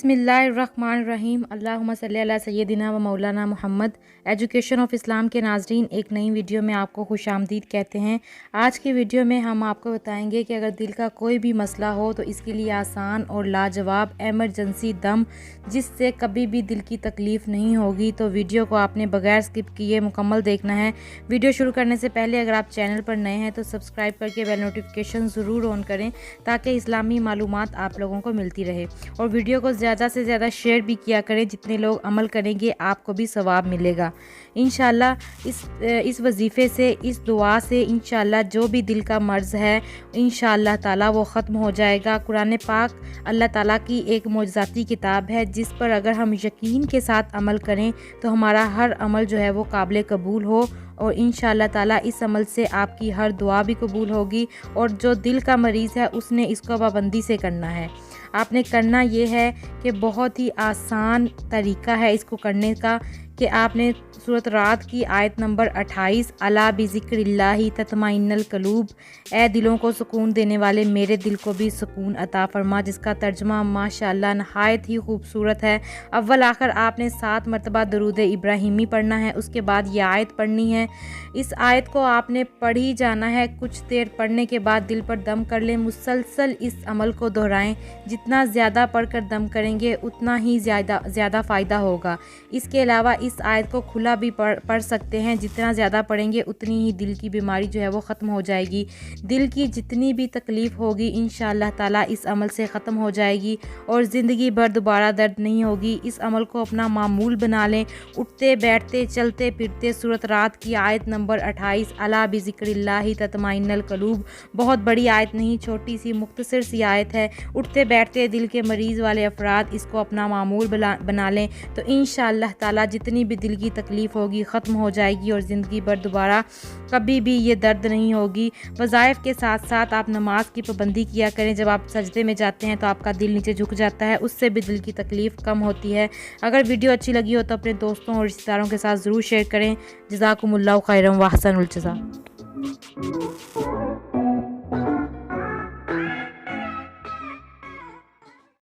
बिस्मिल्लाहिर्रहमानिर्रहीम अल्लाहुम्मा सल्ली अला सय्यदिना व मौलाना मुहम्मद। एजुकेशन ऑफ इस्लाम के नाजरीन, एक नई वीडियो में आपको खुशामदीद कहते हैं। आज की वीडियो में हम आपको बताएंगे कि अगर दिल का कोई भी मसला हो तो इसके लिए आसान और लाजवाब एमरजेंसी दम, जिससे कभी भी दिल की तकलीफ़ नहीं होगी। तो वीडियो को आपने बगैर स्किप किए मुकम्मल देखना है। वीडियो शुरू करने से पहले अगर आप चैनल पर नए हैं तो सब्सक्राइब करके बेल नोटिफिकेशन ज़रूर ऑन करें, ताकि इस्लामी मालूमात आप लोगों को मिलती रहे। और वीडियो को ज़्यादा से ज़्यादा शेयर भी किया करें। जितने लोग अमल करेंगे आपको भी सवाब मिलेगा इंशाल्लाह। इस वजीफ़े से, इस दुआ से इंशाल्लाह जो भी दिल का मर्ज़ है इंशाल्लाह ताला वो ख़त्म हो जाएगा। कुरान पाक अल्लाह ताला की एक मौजज़ाती किताब है, जिस पर अगर हम यकीन के साथ अमल करें तो हमारा हर अमल जो है वो काबिल कबूल हो, और इंशाल्लाह ताला इस अमल से आपकी हर दुआ भी कबूल होगी। और जो दिल का मरीज़ है उसने इसको पाबंदी से करना है। आपने करना ये है कि बहुत ही आसान तरीका है इसको करने का, कि आपने सूरत रात की आयत नंबर 28 अला बिज़िक्रिल्लाहि तत्माइन्नुल क़ुलूब, ए दिलों को सुकून देने वाले मेरे दिल को भी सुकून अता फरमा, जिसका तर्जमा माशाअल्लाह नहायत ही खूबसूरत है। अव्वल आखिर आपने 7 मरतबा दरूद इब्राहिमी पढ़ना है, उसके बाद ये आयत पढ़नी है। इस आयत को आपने पढ़ ही जाना है। कुछ देर पढ़ने के बाद दिल पर दम कर लें। मुसलसल इस अमल को दोहराएं। जितना ज़्यादा पढ़कर दम करेंगे उतना ही ज़्यादा फ़ायदा होगा। इसके अलावा इस आयत को खुला भी पढ़ सकते हैं। जितना ज़्यादा पढ़ेंगे उतनी ही दिल की बीमारी जो है वो ख़त्म हो जाएगी। दिल की जितनी भी तकलीफ़ होगी इंशाअल्लाह ताला इस अमल से ख़त्म हो जाएगी, और ज़िंदगी भर दोबारा दर्द नहीं होगी। इस अमल को अपना मामूल बना लें। उठते बैठते चलते फिरते सूरत रात की आयत नंबर 28 अला बिज़िक्रिल्लाहि तत्माइन्नुल क़ुलूब, बहुत बड़ी आयत नहीं, छोटी सी मुख्तसर सी आयत है। उठते बैठते दिल के मरीज़ वाले अफराद इसको अपना मामूल बना लें तो इंशाअल्लाह ताला जितनी भी दिल की तकलीफ़ होगी ख़त्म हो जाएगी, और ज़िंदगी भर दोबारा कभी भी ये दर्द नहीं होगी। वज़ाइफ के साथ साथ आप नमाज की पाबंदी किया करें। जब आप सजदे में जाते हैं तो आपका दिल नीचे झुक जाता है, उससे भी दिल की तकलीफ़ कम होती है। अगर वीडियो अच्छी लगी हो तो अपने दोस्तों और रिश्तेदारों के साथ ज़रूर शेयर करें। जज़ाकुमुल्लाहु खैरन व अहसनुल जज़ा।